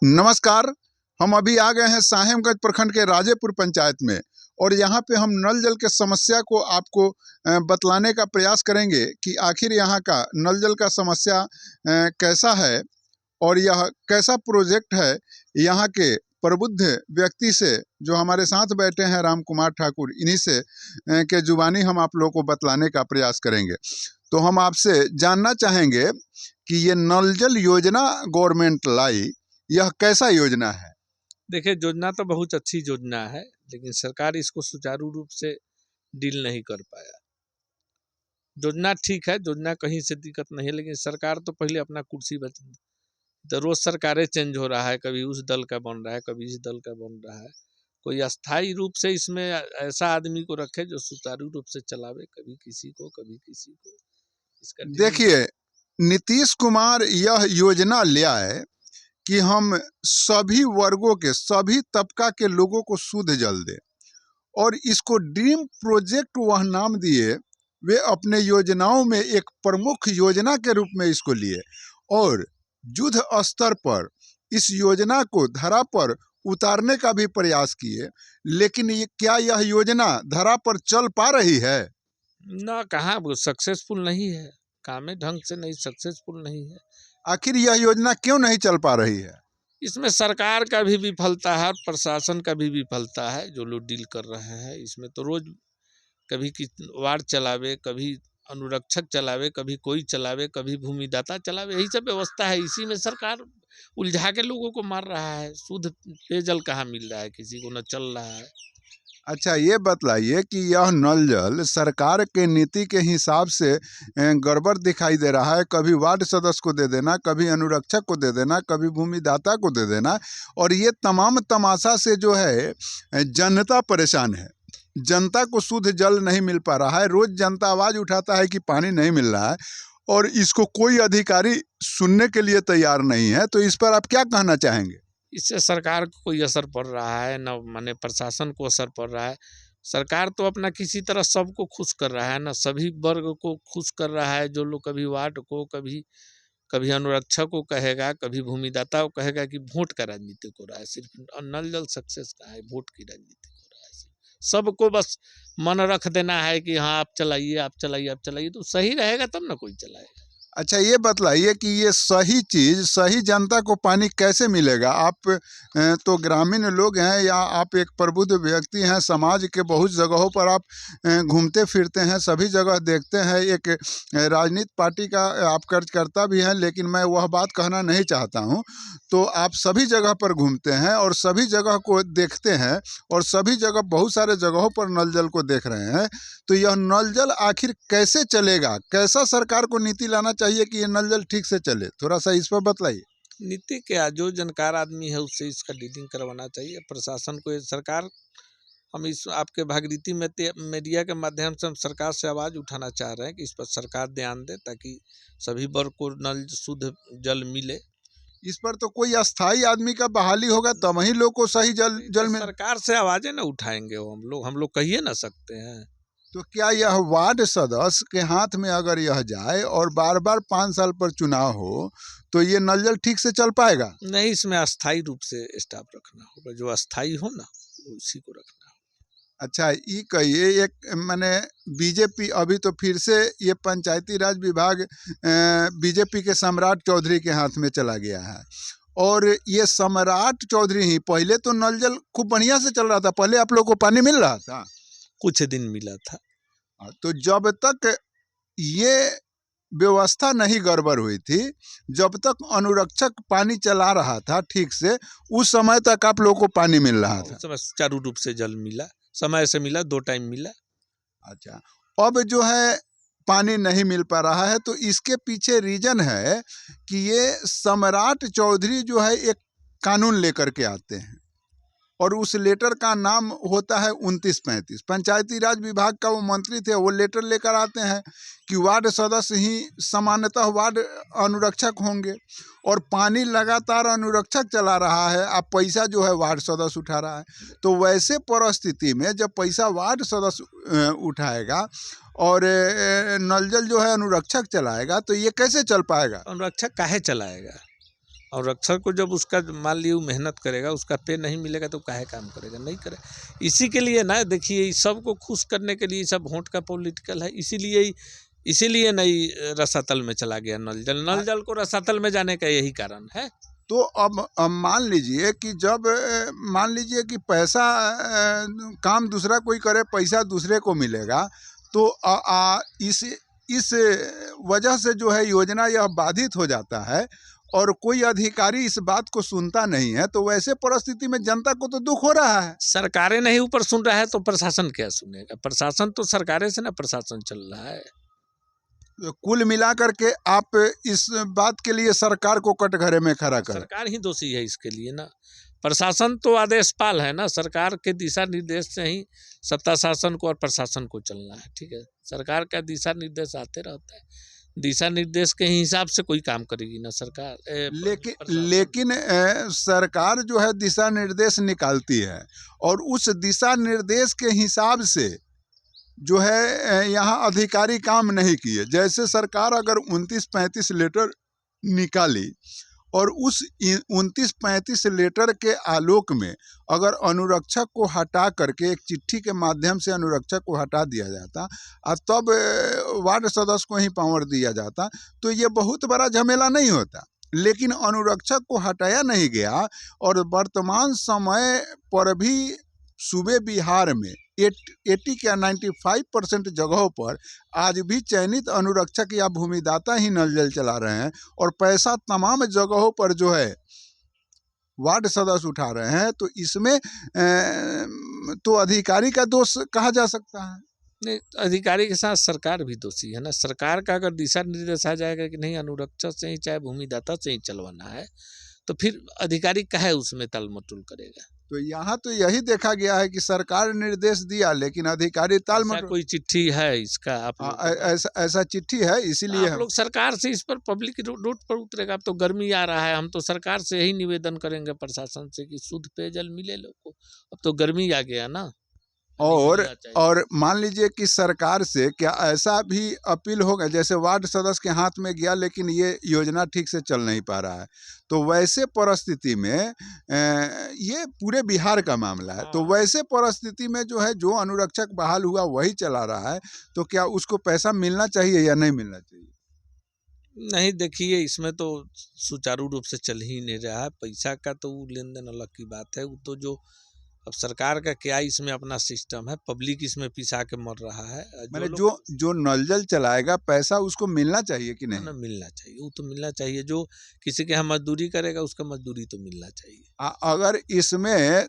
नमस्कार। हम अभी आ गए हैं साहेबगंज प्रखंड के राजेपुर पंचायत में और यहाँ पे हम नल जल के समस्या को आपको बतलाने का प्रयास करेंगे कि आखिर यहाँ का नल जल का समस्या कैसा है और यह कैसा प्रोजेक्ट है। यहाँ के प्रबुद्ध व्यक्ति से जो हमारे साथ बैठे हैं राम कुमार ठाकुर, इन्हीं से के जुबानी हम आप लोगों को बतलाने का प्रयास करेंगे। तो हम आपसे जानना चाहेंगे कि ये नल जल योजना गवर्नमेंट लाई, यह कैसा योजना है? देखिए, योजना तो बहुत अच्छी योजना है, लेकिन सरकार इसको सुचारू रूप से डील नहीं कर पाया। योजना ठीक है, योजना कहीं से दिक्कत नहीं है, लेकिन सरकार तो पहले अपना कुर्सी तो रोज सरकारें चेंज हो रहा है, कभी उस दल का बन रहा है, कभी इस दल का बन रहा है। कोई अस्थायी रूप से इसमें ऐसा आदमी को रखे जो सुचारू रूप से चलावे, कभी किसी को कभी किसी को। इसका देखिए, नीतीश कुमार यह योजना ले आए कि हम सभी वर्गों के, सभी तबका के लोगों को शुद्ध जल दें और इसको ड्रीम प्रोजेक्ट वह नाम दिए। वे अपने योजनाओं में एक प्रमुख योजना के रूप में इसको लिए और युद्ध स्तर पर इस योजना को धरा पर उतारने का भी प्रयास किए। लेकिन क्या यह योजना धरा पर चल पा रही है? ना, कहाँ वो सक्सेसफुल नहीं है, कामें ढंग से नहीं, सक्सेसफुल नहीं है। आखिर यह योजना क्यों नहीं चल पा रही है? इसमें सरकार का भी विफलता है, प्रशासन का भी विफलता है, जो लोग डील कर रहे हैं। इसमें तो रोज कभी वार्ड चलावे, कभी अनुरक्षक चलावे, कभी कोई चलावे, कभी भूमिदाता चलावे, यही सब व्यवस्था है। इसी में सरकार उलझा के लोगों को मार रहा है। शुद्ध पेयजल कहाँ मिल रहा है, किसी को न चल रहा है। अच्छा, ये बतलाइए कि यह नल जल सरकार के नीति के हिसाब से गड़बड़ दिखाई दे रहा है। कभी वार्ड सदस्य को दे देना, कभी अनुरक्षक को दे देना, कभी भूमिदाता को दे देना, और ये तमाम तमाशा से जो है जनता परेशान है। जनता को शुद्ध जल नहीं मिल पा रहा है। रोज जनता आवाज़ उठाता है कि पानी नहीं मिल रहा है और इसको कोई अधिकारी सुनने के लिए तैयार नहीं है। तो इस पर आप क्या कहना चाहेंगे? इससे सरकार को कोई असर पड़ रहा है न, माने प्रशासन को असर पड़ रहा है। सरकार तो अपना किसी तरह सबको खुश कर रहा है ना, सभी वर्ग को खुश कर रहा है। जो लोग कभी वार्ड को, कभी कभी अनुरक्षक को कहेगा, कभी भूमिदाता को कहेगा कि वोट का राजनीति हो रहा है। सिर्फ नल जल सक्सेस का है, वोट की राजनीति हो रहा है। सबको बस मन रख देना है कि हाँ आप चलाइए, आप चलाइए, आप चलाइए, तो सही रहेगा तब ना कोई चलाएगा। अच्छा, ये बतलाइए कि ये सही चीज़ सही जनता को पानी कैसे मिलेगा? आप तो ग्रामीण लोग हैं या आप एक प्रबुद्ध व्यक्ति हैं, समाज के बहुत जगहों पर आप घूमते फिरते हैं, सभी जगह देखते हैं। एक राजनीतिक पार्टी का आप कार्यकर्ता भी हैं, लेकिन मैं वह बात कहना नहीं चाहता हूं। तो आप सभी जगह पर घूमते हैं और सभी जगह को देखते हैं और सभी जगह बहुत सारे जगहों पर नल जल को देख रहे हैं। तो यह नल जल आखिर कैसे चलेगा? कैसा सरकार को नीति लाना चाहिए कि ये नल जल ठीक से चले? थोड़ा सा इस पर बतलाइए। नीति क्या, जो जानकार आदमी है उससे इसका डीलिंग करवाना चाहिए। प्रशासन को सरकार, हम इस आपके भागीरथी मीडिया के माध्यम से हम सरकार से आवाज़ उठाना चाह रहे हैं कि इस पर सरकार ध्यान दे, ताकि सभी वर्ग को नल शुद्ध जल मिले। इस पर तो कोई अस्थाई आदमी का बहाली होगा तब ही लोग को सही जल में। सरकार से आवाज़ें ना उठाएंगे वो, हम लोग कहिए ना सकते हैं। तो क्या यह वार्ड सदस्य के हाथ में अगर यह जाए और बार बार 5 साल पर चुनाव हो तो ये नल जल ठीक से चल पाएगा? नहीं, इसमें अस्थाई रूप से स्टाफ रखना होगा, जो अस्थाई हो ना उसी को रखना होगा। अच्छा, ये कहिए, एक मैंने बीजेपी अभी तो फिर से ये पंचायती राज विभाग बीजेपी के सम्राट चौधरी के हाथ में चला गया है और ये सम्राट चौधरी ही, पहले तो नल जल खूब बढ़िया से चल रहा था, पहले आप लोग को पानी मिल रहा था, कुछ दिन मिला था। तो जब तक ये व्यवस्था नहीं गड़बड़ हुई थी, जब तक अनुरक्षक पानी चला रहा था ठीक से, उस समय तक आप लोगों को पानी मिल रहा था। सुचारू रूप से जल मिला, समय से मिला, 2 टाइम मिला। अच्छा, अब जो है पानी नहीं मिल पा रहा है, तो इसके पीछे रीजन है कि ये सम्राट चौधरी जो है एक कानून लेकर के आते हैं और उस लेटर का नाम होता है 2935। पंचायती राज विभाग का वो मंत्री थे, वो लेटर लेकर आते हैं कि वार्ड सदस्य ही सामान्यतः वार्ड अनुरक्षक होंगे और पानी लगातार अनुरक्षक चला रहा है, अब पैसा जो है वार्ड सदस्य उठा रहा है। तो वैसे परिस्थिति में जब पैसा वार्ड सदस्य उठाएगा और नल जल जो है अनुरक्षक चलाएगा, तो ये कैसे चल पाएगा? अनुरक्षक काहे चलाएगा? और रक्षक को जब उसका मान लीजिए वो मेहनत करेगा, उसका पे नहीं मिलेगा तो काहे काम करेगा, नहीं करे। इसी के लिए ना देखिए, इस सबको खुश करने के लिए सब वोट का पॉलिटिकल है, इसीलिए नहीं रसातल में चला गया नल जल। नल जल को रसातल में जाने का यही कारण है। तो अब मान लीजिए कि जब मान लीजिए कि पैसा काम दूसरा कोई करे, पैसा दूसरे को मिलेगा, तो इस वजह से जो है योजना यह बाधित हो जाता है और कोई अधिकारी इस बात को सुनता नहीं है, तो वैसे परिस्थिति में जनता को तो दुख हो रहा है। सरकारें नहीं ऊपर सुन रहा है तो प्रशासन क्या सुनेगा? प्रशासन तो सरकारें से ना प्रशासन चल रहा है। तो कुल मिलाकर के आप इस बात के लिए सरकार को कटघरे में खड़ा करें। सरकार ही दोषी है इसके लिए ना। प्रशासन तो आदेशपाल है ना, सरकार के दिशा निर्देश से ही सत्ता शासन को और प्रशासन को चलना है। ठीक है, सरकार का दिशा निर्देश आते रहता है, दिशा निर्देश के हिसाब से कोई काम करेगी ना सरकार। लेकिन सरकार जो है दिशा निर्देश निकालती है और उस दिशा निर्देश के हिसाब से जो है यहाँ अधिकारी काम नहीं किए। जैसे सरकार अगर 29-35 लेटर निकाली और उस 29-35 लेटर के आलोक में अगर अनुरक्षक को हटा करके एक चिट्ठी के माध्यम से अनुरक्षक को हटा दिया जाता और तब वार्ड सदस्य को ही पावर दिया जाता, तो ये बहुत बड़ा झमेला नहीं होता। लेकिन अनुरक्षक को हटाया नहीं गया और वर्तमान समय पर भी सूबे बिहार में 80 या 95% जगहों पर आज भी चयनित अनुरक्षक या भूमिदाता ही नल जल चला रहे हैं और पैसा तमाम जगहों पर जो है वार्ड सदस्य उठा रहे हैं। तो इसमें तो अधिकारी का दोष कहा जा सकता है? नहीं, अधिकारी के साथ सरकार भी दोषी है ना। सरकार का अगर दिशा निर्देश आ जाएगा कि नहीं अनुरक्षक से ही चाहे भूमिदाता से ही चलवाना है, तो फिर अधिकारी काहे उसमें ताल मटोल करेगा? तो यहाँ तो यही देखा गया है कि सरकार निर्देश दिया लेकिन अधिकारी ताल मटोल। कोई चिट्ठी है इसका? आप ऐसा चिट्ठी है, इसीलिए आप लोग सरकार से इस पर पब्लिक रोड पर उतरेगा। अब तो गर्मी आ रहा है, हम तो सरकार से यही निवेदन करेंगे प्रशासन से कि शुद्ध पेयजल मिले लोग को। अब तो गर्मी आ गया ना। और मान लीजिए कि सरकार से क्या ऐसा भी अपील होगा, जैसे वार्ड सदस्य के हाथ में गया लेकिन ये योजना ठीक से चल नहीं पा रहा है, तो वैसे परिस्थिति में ये पूरे बिहार का मामला है, तो वैसे परिस्थिति में जो है जो अनुरक्षक बहाल हुआ वही चला रहा है, तो क्या उसको पैसा मिलना चाहिए या नहीं मिलना चाहिए? नहीं, देखिए इसमें तो सुचारू रूप से चल ही नहीं रहा है। पैसा का तो लेन देन अलग की बात है। वो तो जो अब सरकार का क्या इसमें अपना सिस्टम है, पब्लिक इसमें पिसा के मर रहा है। मैंने जो नल जल चलाएगा पैसा उसको मिलना चाहिए कि नहीं? ना मिलना चाहिए, वो तो मिलना चाहिए। जो किसी के यहाँ मजदूरी करेगा उसका मजदूरी तो मिलना चाहिए। अगर इसमें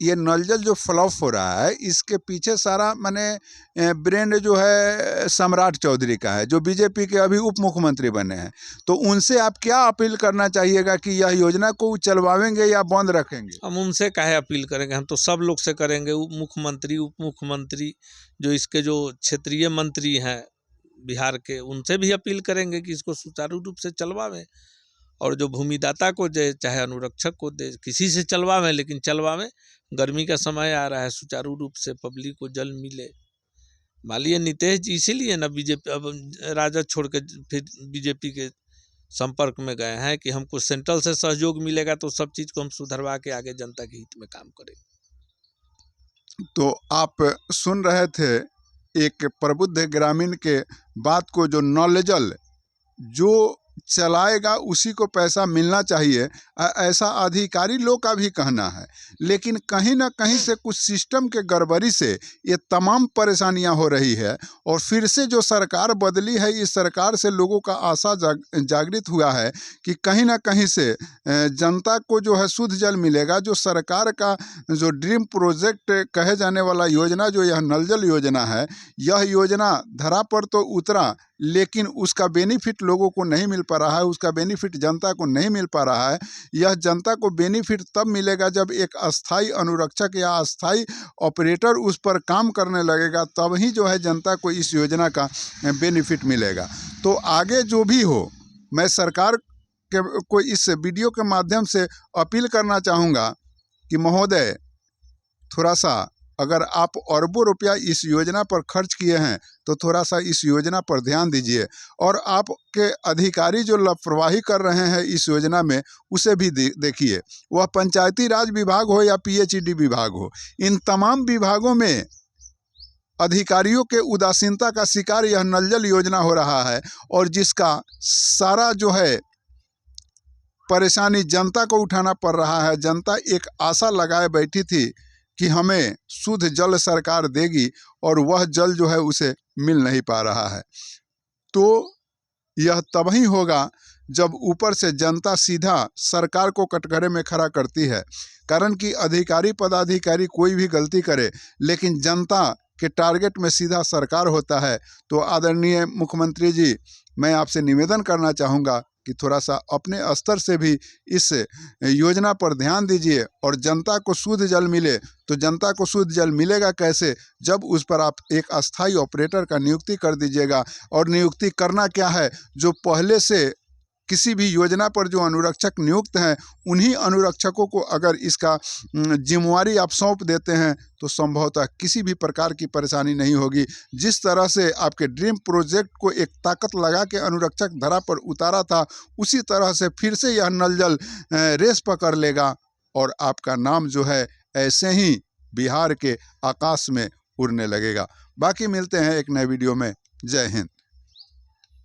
ये नल जल जो फ्लॉप हो रहा है, इसके पीछे सारा माने ब्रेंड जो है सम्राट चौधरी का है, जो बीजेपी के अभी उप मुख्यमंत्री बने हैं। तो उनसे आप क्या अपील करना चाहिएगा कि यह योजना को चलवाएंगे या बंद रखेंगे? हम उनसे काहे अपील करेंगे, हम तो सब लोग से करेंगे। मुख्यमंत्री, उप मुख्यमंत्री, जो इसके जो क्षेत्रीय मंत्री हैं बिहार के, उनसे भी अपील करेंगे कि इसको सुचारू रूप से चलवावें। और जो भूमिदाता को दे चाहे अनुरक्षक को दे, किसी से चलवावें, लेकिन चलवावें। गर्मी का समय आ रहा है, सुचारू रूप से पब्लिक को जल मिले। मान लीजिए नीतीश जी इसीलिए ना बीजेपी अब राजद छोड़ के फिर बीजेपी के संपर्क में गए हैं कि हमको सेंट्रल से सहयोग मिलेगा तो सब चीज़ को हम सुधरवा के आगे जनता के हित में काम करेंगे। तो आप सुन रहे थे एक प्रबुद्ध ग्रामीण के बात को, जो नल जल जो चलाएगा उसी को पैसा मिलना चाहिए, ऐसा अधिकारी लोग का भी कहना है। लेकिन कहीं ना कहीं से कुछ सिस्टम के गड़बड़ी से ये तमाम परेशानियां हो रही है और फिर से जो सरकार बदली है, इस सरकार से लोगों का आशा जागृत हुआ है कि कहीं ना कहीं से जनता को जो है शुद्ध जल मिलेगा। जो सरकार का जो ड्रीम प्रोजेक्ट कहे जाने वाला योजना, जो यह नल जल योजना है, यह योजना धरा पर तो उतरा लेकिन उसका बेनिफिट लोगों को नहीं मिल पा रहा है, उसका बेनिफिट जनता को नहीं मिल पा रहा है। यह जनता को बेनिफिट तब मिलेगा जब एक अस्थाई अनुरक्षक या अस्थाई ऑपरेटर उस पर काम करने लगेगा, तब ही जो है जनता को इस योजना का बेनिफिट मिलेगा। तो आगे जो भी हो, मैं सरकार को इस वीडियो के माध्यम से अपील करना चाहूँगा कि महोदय, थोड़ा सा अगर आप अरबों रुपया इस योजना पर खर्च किए हैं तो थोड़ा सा इस योजना पर ध्यान दीजिए। और आपके अधिकारी जो लापरवाही कर रहे हैं इस योजना में, उसे भी देखिए। वह पंचायती राज विभाग हो या पीएचईडी विभाग हो, इन तमाम विभागों में अधिकारियों के उदासीनता का शिकार यह नल जल योजना हो रहा है। और जिसका सारा जो है परेशानी जनता को उठाना पड़ रहा है। जनता एक आशा लगाए बैठी थी कि हमें शुद्ध जल सरकार देगी, और वह जल जो है उसे मिल नहीं पा रहा है। तो यह तभी होगा जब ऊपर से जनता सीधा सरकार को कटघरे में खड़ा करती है। कारण कि अधिकारी पदाधिकारी कोई भी गलती करे, लेकिन जनता के टारगेट में सीधा सरकार होता है। तो आदरणीय मुख्यमंत्री जी, मैं आपसे निवेदन करना चाहूँगा कि थोड़ा सा अपने स्तर से भी इस योजना पर ध्यान दीजिए, और जनता को शुद्ध जल मिले। तो जनता को शुद्ध जल मिलेगा कैसे? जब उस पर आप एक अस्थायी ऑपरेटर का नियुक्ति कर दीजिएगा। और नियुक्ति करना क्या है, जो पहले से किसी भी योजना पर जो अनुरक्षक नियुक्त हैं, उन्हीं अनुरक्षकों को अगर इसका जिम्मेवारी आप सौंप देते हैं तो संभवतः किसी भी प्रकार की परेशानी नहीं होगी। जिस तरह से आपके ड्रीम प्रोजेक्ट को एक ताकत लगा के अनुरक्षक धरा पर उतारा था, उसी तरह से फिर से यह नल जल रेस पकड़ लेगा, और आपका नाम जो है ऐसे ही बिहार के आकाश में उड़ने लगेगा। बाकी मिलते हैं एक नए वीडियो में। जय हिंद।